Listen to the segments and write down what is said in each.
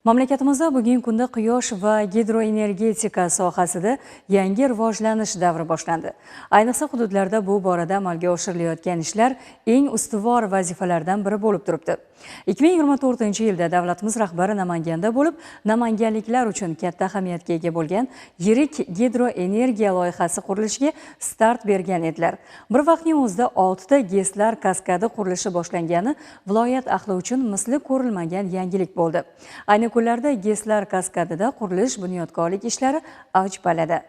Mamlakatimizda bugungi kunda quyosh va gidroenergetika sohasida yangi rivojlanish davri boshlandi. Ayniqsa hududlarda bu borada amalga oshirilayotgan ishlar eng ustuvor vazifalardan biri bo'lib turibdi. 2024-yilda davlatimiz rahbari Namanganda bo'lib, namanganliklar uchun katta ahamiyatga ega bo'lgan yirik gidroenergiya loyihasi qurilishiga start bergan edilar. Bir vaqtning o'zida 6 ta GESlar kaskadi qurilishi boshlangani viloyat ahli uchun misli ko'rilmagan yangilik bo'ldi. Ayni kunlarda GESlar kaskadida qurilish bunyodkorlik ishlari avj palada.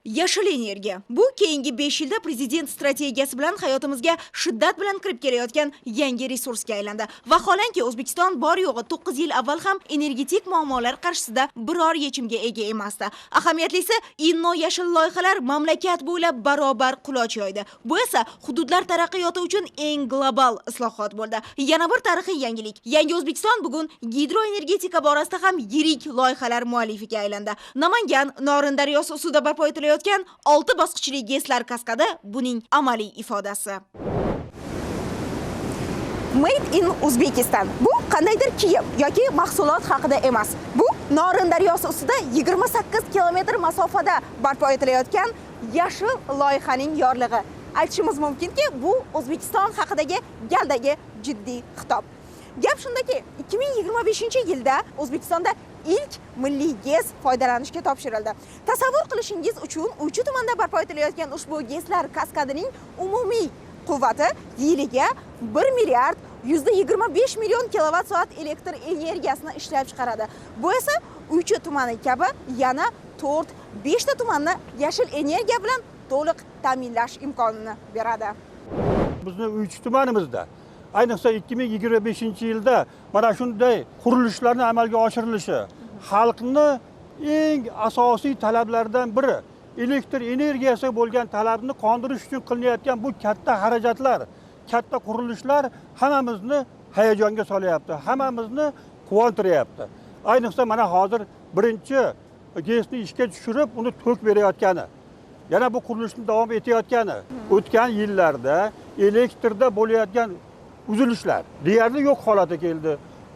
Yashil energiya. Bu keyingi 5 yilda prezident strategiyasi bilan hayotimizga shiddat bilan kirib kelayotgan yangi resursga aylandi. Vaholanki O'zbekiston bor yo'g'i 9 yil avval ham energetik muammolar qarshisida biror yechimga ega emasdi. Ahamiyatlisi, inno yashil loyihalar mamlakat bo'ylab barobar quloch yoydi. Bu esa hududlar taraqqiyoti uchun eng global islohot bo'ldi. Yana bir tarixiy yangilik. Yangi O'zbekiston bugun gidroenergetika borasida ham yirik loyihalar muallifiga aylandi. Namangan Norin daryosi ustida barpo etilayotgan 6 bosqichli GESlar kaskadi buning amaliy ifodasi. Made in Uzbekistan. Bu qandaydir kiyim yoki mahsulot haqida emas. Bu Norin daryosi ustida 28 kilometr masofada barpo etilayotgan yashil loyihaning yorlig'i. Aytishimiz mumkinki, bu O'zbekiston haqidagi galdagi jiddiy xitob. Gap shundaki, 2025-yilda O'zbekistonda ilk milliy GES foydalanishga topshirildi. Tasavvur qilishingiz uchun Uychi tumanida barpo etilayotgan ushbu GESlar kaskadining umumiy quvvati yiliga 1 milliard 125 million kilovatt-soat elektr energiyasini ishlab chiqaradi. Bu esa Uychi tumani kabi yana 4-5 ta tumanni yashil energiya bilan to'liq ta'minlash imkonini beradi. Bizning Uychi tumanimizda ayniqsa 2025-yilda mana shunday qurilishlarning amalga oshirilishi xalqni eng asosiy talablaridan biri. Elektr energiyasiga bo'lgan talabni qondirish uchun qilinayotgan bu katta xarajatlar, katta qurilishlar hammamizni hayajonga solyapti, hammamizni quvontiryapti. Ayniqsa mana hozir birinchi GESni ishga tushirib, uni to'k berayotgani, yana bu qurilishni davom etayotgani, o'tgan yillarda elektrda bo'layotgan uzilishlar deyarli yo'q holatga keldi.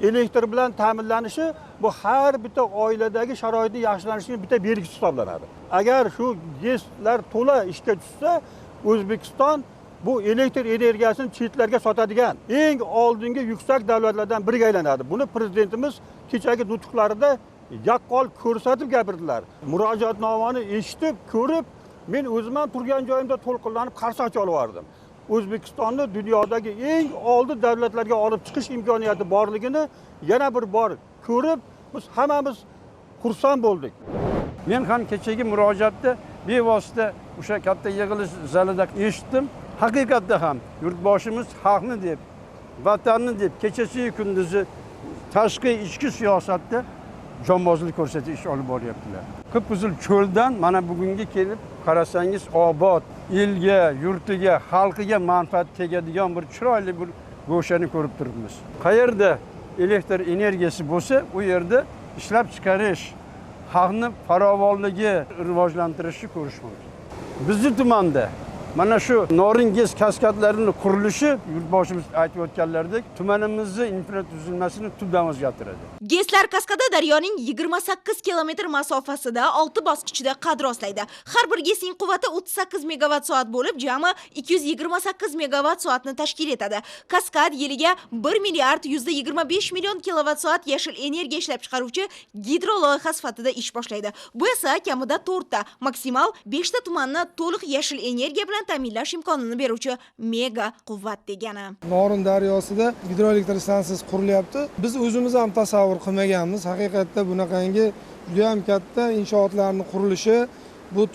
Elektr bilan ta'minlanishi bu har bitta oiladagi sharoitning yaxshilanishining bitta belgisi hisoblanadi. Agar shu GESlar to'la ishga tushsa, O'zbekiston bu elektr energiyasini chetlarga sotadigan eng oldingi yuksak davlatlardan biriga aylanadi. Buni prezidentimiz kechagi nutqlarida yaqqol ko'rsatib gapirdilar. Murojaatnomani eshitib, ko'rib, men o'zimdan turgan joyimda to'lqinlanib qarshi oldim. O'zbekistonni dunyodagi eng oldi davlatlarga olib chiqish imkoniyati borligini yana bir bor ko'rib, biz hammamiz xursand bo'ldik. Men ham kechagi murojaatda bevosita o'sha katta yig'ilish zalida eshitdim. Haqiqatda ham yurtboshimiz xalqni deb, vatanni deb kechasi kunduzi tashqi ichki siyosatda jonbozlik ko'rsatish ish olib boryaptilar. Qip-qizil cho'ldan mana bugunga kelib qarasangiz obod, elga, yurtiga, xalqiga manfaat tegadigan bir chiroyli bir go'shani ko'rib turibmiz. Qayerda elektr energiyasi bo'lsa, u yerda ishlab chiqarish, xalqni farovonligi rivojlantirishni ko'rish mumkin. Bizning tumanda mana shu Norin GES kaskadlarining qurilishi yurtboshimiz aytib o'tganlaridek tumanimizning infratuzilmasini tubdan o'zgartiradi. GESlar kaskadi daryoning 28 kilometr masofasida 6 bosqichda qad rostlaydi. Har bir GESning quvvati 38 megawatt-soat bo'lib, jami 228 megawatt-soatni tashkil etadi. Kaskad yiliga 1 milliard 125 million kilovatt-soat yashil energiya ishlab chiqaruvchi gidro loyiha sifatida ish boshlaydi. Bu esa kamida 4 ta, maksimal 5 ta tumanni to'liq yashil energiya bilan ta'minlash imkonini beruvchi mega quvvat degani. Norin daryosida gidroelektr stansiyasi qurilyapti. Biz o'zimiz ham tasavvur qilmaganmiz. Haqiqatda bunaqangi juda ham katta inshootlarning qurilishi bu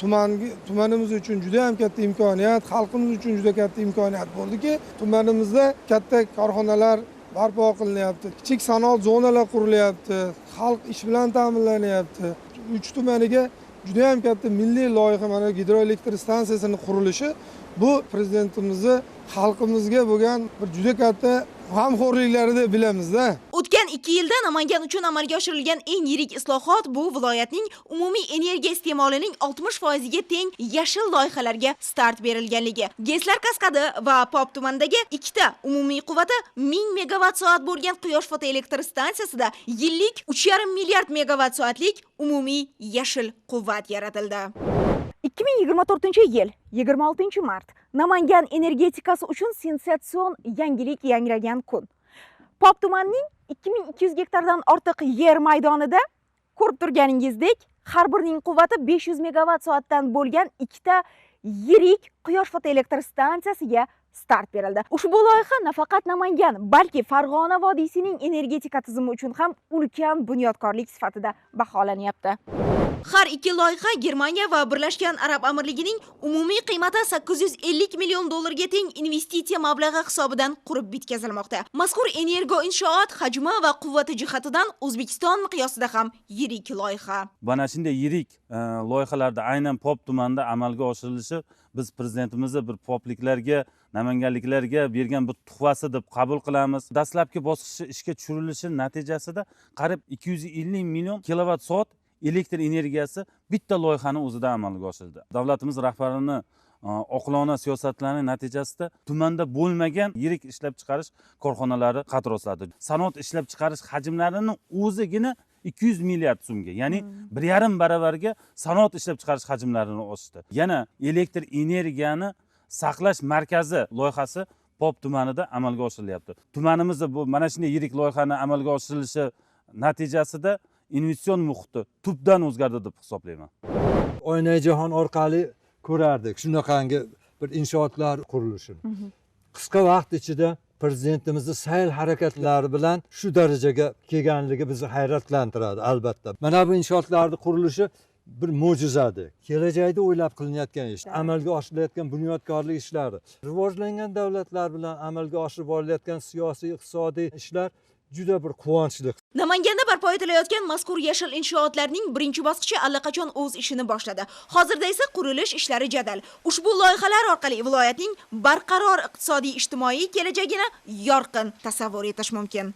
tumanimiz uchun juda ham katta imkoniyat, xalqimiz uchun juda katta imkoniyat bo'ldiki, tumanimizda katta korxonalar barpo qilinyapti. Kichik sanoat zonalar qurilyapti. Xalq ish bilan ta'minlanyapti. Uch tumaniga juda ham katta milliy loyiha mana gidroelektr stansiyasining qurilishi Bu prezidentimizni xalqimizga bo'lgan bir juda katta g'amxo'rliklari deb bilamizda. O'tgan 2 yilda Namangan uchun amalga oshirilgan eng yirik islohot bu viloyatning umumiy energiya iste'molining 60% ga teng yashil loyihalarga start berilganligi. Geslar kaskadi va Pop tumanidagi ikkita umumiy quvvati 1000 megawatt soat bo'lgan quyosh fotoelektr stansiyasida yillik 3,5 milliard megawatt soatlik umumiy yashil quvvat yaratildi. 2024-yil 26-mart Namangan energetikasi uchun sensatsion yangilik yangragan kun. Pop tumanining 2200 gektardan ortiq yer maydonida ko'rib turganingizdek, har birining quvvati 500 megawatt soatdan bo'lgan ikkita yirik quyosh fotoelektr stansiyasiga start berildi. Ushbu loyiha nafaqat Namangan, balki Farg'ona vodiysining energetika tizimi uchun ham ulkan bunyodkorlik sifatida baholanyapti. Har ikki loyiha Germaniya va Birlashgan Arab Amirligining umumiy qiymati 850 million dollarga teng investitsiya mablag'i hisobidan qurib bitkazilmoqda. Mazkur energo inshoot hajmi va quvvati jihatidan O'zbekiston miqyosida ham yirik loyiha. Mana shunday yirik loyihalarda aynan Pop tumanida amalga oshirilishi biz prezidentimizni bir popliklarga, namanganliklarga bergan bir tuhfasi deb qabul qilamiz. Dastlabki bosqichda ishga tushirilishi natijasida qariyb 250 million kilovatt soat elektr energiyasi bitta loyihani o'zida amalga oshirildi. Davlatimiz rahbarining oqilona siyosatlarining natijasida tumanda bo'lmagan yirik ishlab chiqarish korxonalari qad rostladi. Sanoat ishlab chiqarish hajmlarining o'zigina 200 milliard so'mga, ya'ni 1,5 baravarga sanoat ishlab chiqarish hajmlarini oshdi. Yana elektr energiyani saqlash markazi loyihasi Pop tumanida amalga oshirilyapti. Tumanimizda bu mana shunday yirik loyihani amalga oshirilishi natijasida investitsion muhiti tubdan o'zgardi deb hisoblayman. Oynai jahon orqali ko'rardik shunaqangi bir inshootlar qurilishini. Qisqa vaqt ichida prezidentimizni sayl harakatlari bilan shu darajaga kelganligi bizni hayratlantiradi albatta. Mana bu inshootlarning qurilishi bir mo'jizadir. Kelajakda o'ylab qilinayotgan ish, amalga oshirilayotgan bunyodkorlik ishlari, rivojlangan davlatlar bilan amalga oshirib borilayotgan siyosiy, iqtisodiy ishlar juda bir quvonchli. Namanganda barpo etilayotgan mazkur yashil inshootlarning birinchi bosqichi allaqachon o'z ishini boshladi. Hozirda esa qurilish ishlari jadal. Ushbu loyihalar orqali viloyatning barqaror iqtisodiy ijtimoiy kelajagini yorqin tasavvur etish mumkin.